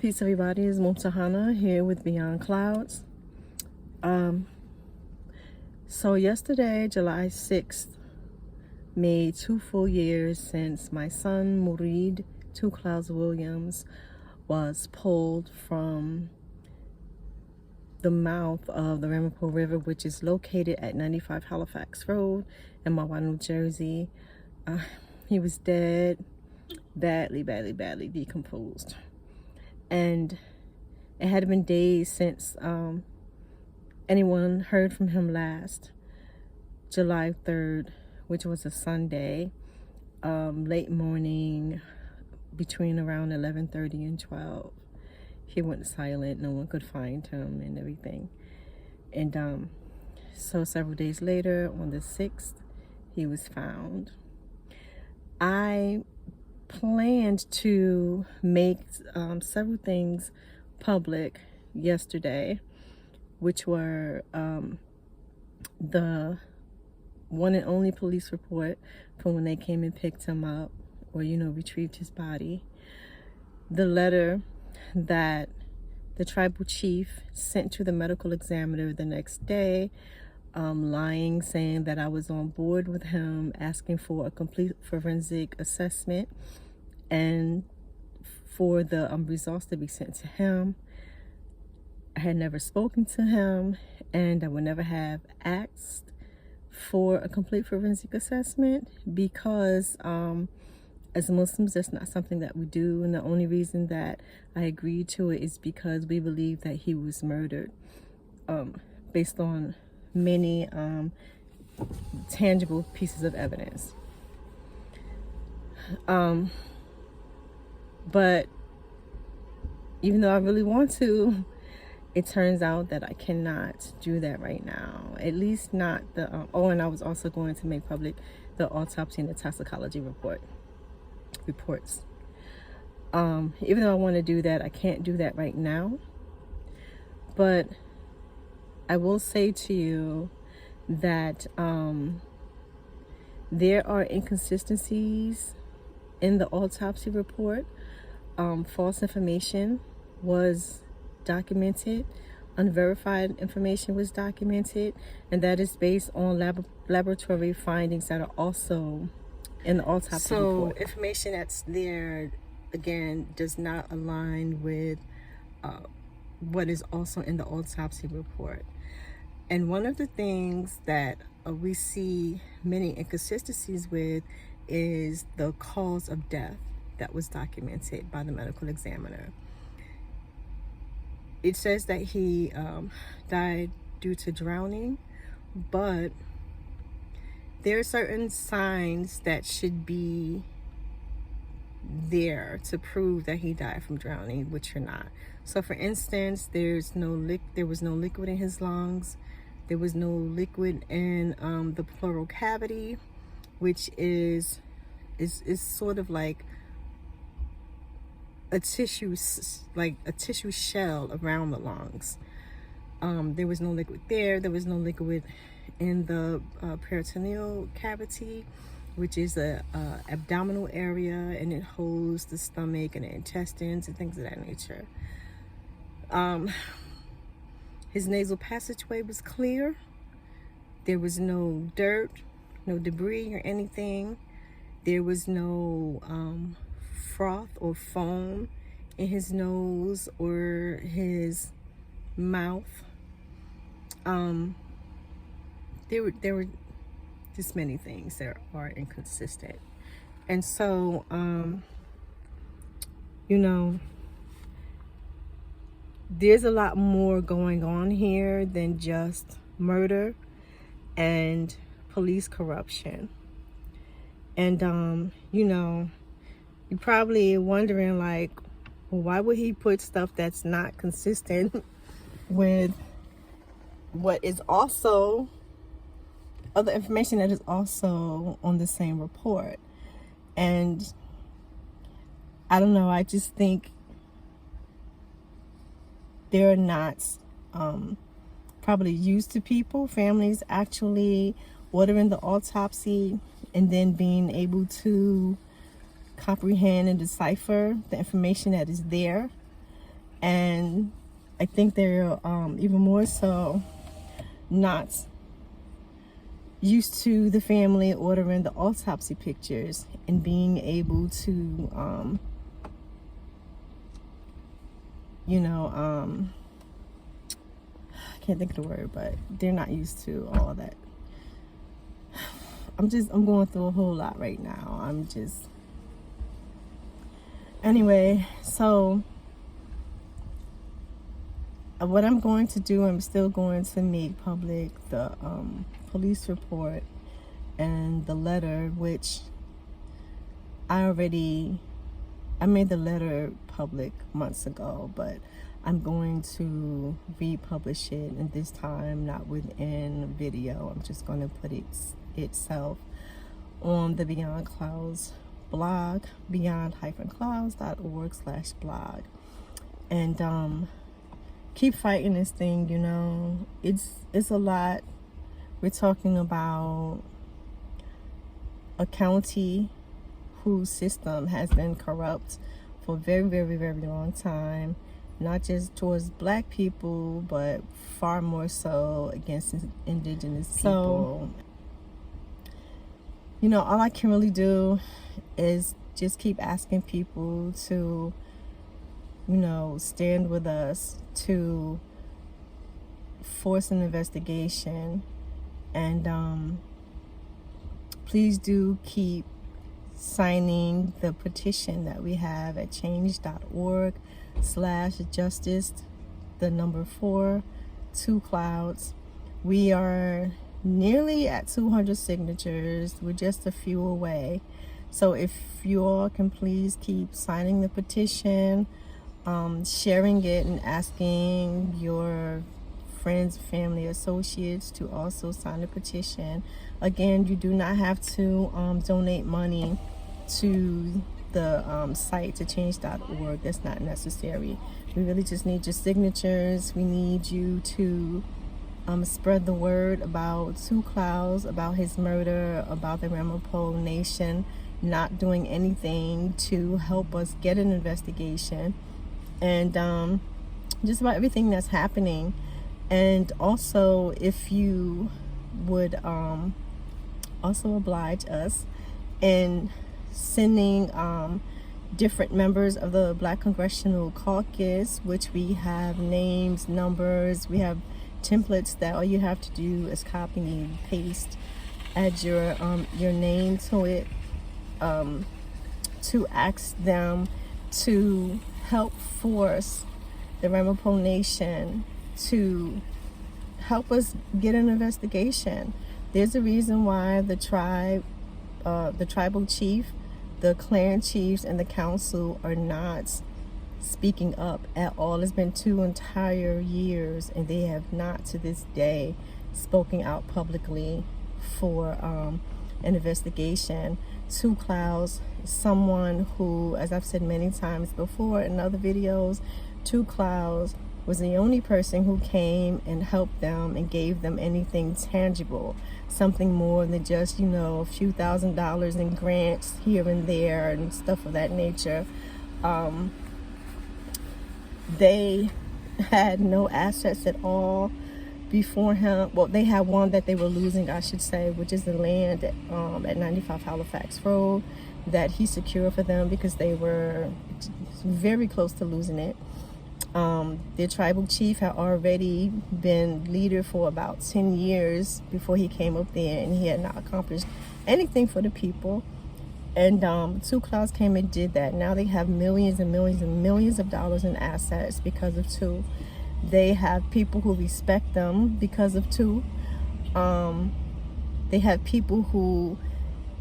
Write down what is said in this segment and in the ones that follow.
Peace, everybody. It's Mumtahana here with Beyond Clouds. So yesterday, July 6th, made 2 full years since my son, Murid Two Clouds Williams, was pulled from the mouth of the Ramapo River, which is located at 95 Halifax Road in Mahwah, New Jersey. He was dead, badly decomposed. And it had been days since anyone heard from him last. July 3rd, which was a Sunday, late morning, between around 11:30 and 12. He went silent. No one could find him and everything. And so several days later, on the 6th, he was found. I planned to make several things public yesterday, which were the one and only police report from when they came and picked him up, or retrieved his body, the letter that the tribal chief sent to the medical examiner the next day, lying, saying that I was on board with him, asking for a complete forensic assessment and for the results to be sent to him. I had never spoken to him, and I would never have asked for a complete forensic assessment because as Muslims, that's not something that we do, and the only reason that I agreed to it is because we believe that he was murdered based on many tangible pieces of evidence. But even though I really want to, it turns out that I cannot do that right now. At least not the, and I was also going to make public the autopsy and the toxicology reports. Even though I want to do that, I can't do that right now. But I will say to you that there are inconsistencies in the autopsy report. False information was documented, unverified information was documented, and that is based on laboratory findings that are also in the autopsy report. So information that's there, again, does not align with what is also in the autopsy report. And one of the things that we see many inconsistencies with is the cause of death that was documented by the medical examiner. It says that he died due to drowning, but there are certain signs that should be there to prove that he died from drowning, which are not. So for instance, there was no liquid in his lungs. There was no liquid in the pleural cavity, which is sort of like a tissue shell around the lungs. There was no liquid there. There was no liquid in the peritoneal cavity, which is a abdominal area, and it holds the stomach and the intestines and things of that nature. His nasal passageway was clear. There was no dirt, no debris or anything. There was no froth or foam in his nose or his mouth. There were just many things that are inconsistent. And so, there's a lot more going on here than just murder and police corruption. And, you're probably wondering, like, well, why would he put stuff that's not consistent with what is also other information that is also on the same report? And I don't know, I just think they're not probably used to families actually ordering the autopsy and then being able to comprehend and decipher the information that is there. And I think they're even more so not used to the family ordering the autopsy pictures and being able to, I can't think of the word, but they're not used to all that. I'm going through a whole lot right now. Anyway, so what I'm going to do, I'm still going to make public the police report and the letter, which I made the letter public months ago, but I'm going to republish it, and this time not within video. I'm just going to put it itself on the Beyond Clouds blog, beyond-clouds.org/blog. And keep fighting this thing. It's a lot. We're talking about a county whose system has been corrupt for a very, very, very long time, not just towards black people, but far more so against indigenous people. So, all I can really do is just keep asking people to, stand with us, to force an investigation. And please do keep signing the petition that we have at change.org/justice, the number 4, 2 clouds. We are nearly at 200 signatures. We're just a few away. So if you all can please keep signing the petition, sharing it, and asking your friends, family, associates to also sign the petition. Again, you do not have to donate money to the site, to change.org. That's not necessary. We really just need your signatures. We need you to spread the word about 2 Clouds, about his murder, about the Ramapo Nation not doing anything to help us get an investigation, and just about everything that's happening. And also, if you would also oblige us in sending different members of the Black Congressional Caucus, which we have names, numbers, we have templates that all you have to do is copy and paste, add your name to it, to ask them to help force the Ramapo Nation to help us get an investigation. There's a reason why the tribe, the tribal chief, the clan chiefs, and the council are not speaking up at all. It's been 2 entire years, and they have not to this day spoken out publicly for an investigation. 2 Clouds, someone who, as I've said many times before in other videos, 2 Clouds was the only person who came and helped them and gave them anything tangible, something more than just, a few $1,000s in grants here and there and stuff of that nature. They had no assets at all before him. Well, they had one that they were losing, I should say, which is the land at 95 Halifax Road that he secured for them because they were very close to losing it. Their tribal chief had already been leader for about 10 years before he came up there, and he had not accomplished anything for the people. And 2 Clouds came and did that. Now they have millions and millions and millions of dollars in assets because of 2. They have people who respect them because of 2. They have people who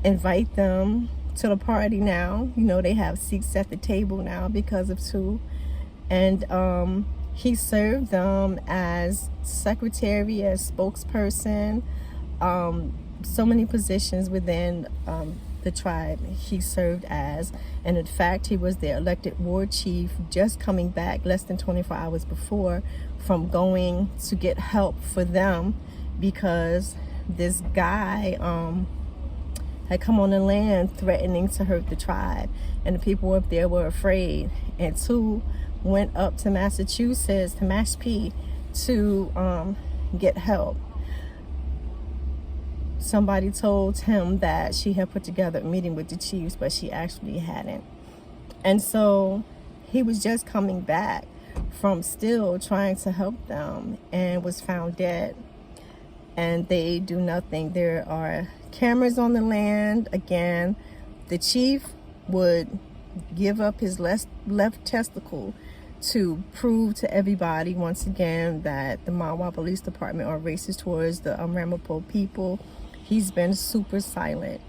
invite them to the party now. They have seats at the table now because of 2. And he served them as secretary, as spokesperson, so many positions within the tribe he served as. And in fact, he was their elected war chief, just coming back less than 24 hours before from going to get help for them because this guy had come on the land threatening to hurt the tribe, and the people up there were afraid. And two went up to Massachusetts, to Mashpee, to get help. Somebody told him that she had put together a meeting with the chiefs, but she actually hadn't. And so he was just coming back from still trying to help them and was found dead. And they do nothing. There are cameras on the land. Again, the chief would give up his left testicle to prove to everybody once again that the Mahwah Police Department are racist towards the Ramapo people. He's been super silent.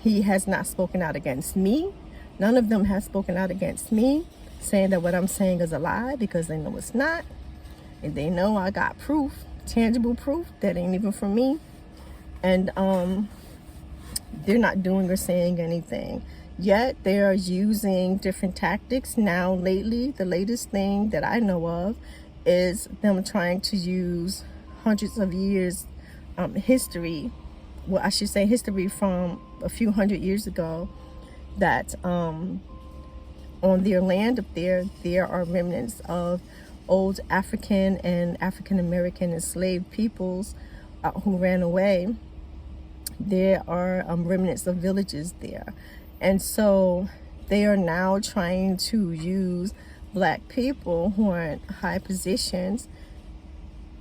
He has not spoken out against me. None of them have spoken out against me, saying that what I'm saying is a lie, because they know it's not. And they know I got proof, tangible proof, that ain't even from me. And they're not doing or saying anything. Yet they are using different tactics now lately. The latest thing that I know of is them trying to use hundreds of years history, well, I should say history from a few hundred years ago, that on their land up there are remnants of old African and African American enslaved peoples who ran away. There are remnants of villages there. And so they are now trying to use black people who are in high positions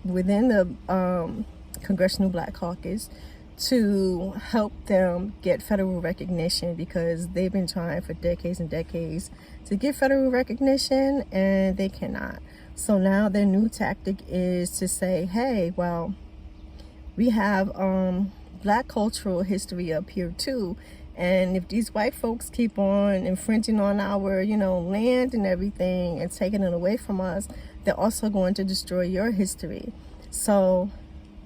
within the Congressional Black Caucus to help them get federal recognition, because they've been trying for decades and decades to get federal recognition and they cannot. So now their new tactic is to say, hey, well, we have black cultural history up here too, and if these white folks keep on infringing on our land and everything and taking it away from us, they're also going to destroy your history. So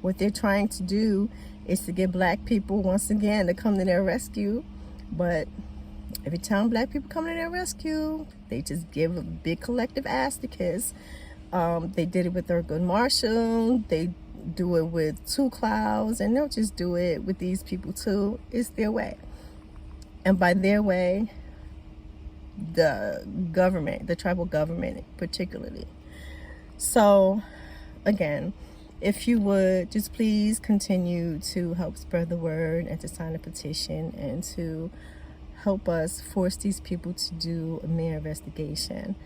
what they're trying to do is to get black people once again to come to their rescue. But every time black people come to their rescue, they just give a big collective ass to kiss. They did it with Thurgood Marshall, they do it with Two Clouds, and they'll just do it with these people too. It's their way. And by their way, the government, the tribal government particularly. So again, if you would just please continue to help spread the word and to sign a petition and to help us force these people to do a mere investigation.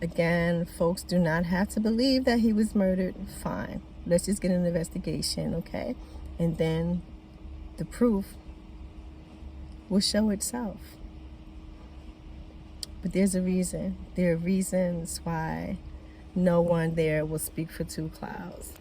Again, folks do not have to believe that he was murdered. Fine. Let's just get an investigation, okay? And then the proof will show itself. But there's a reason. There are reasons why no one there will speak for Two Clouds.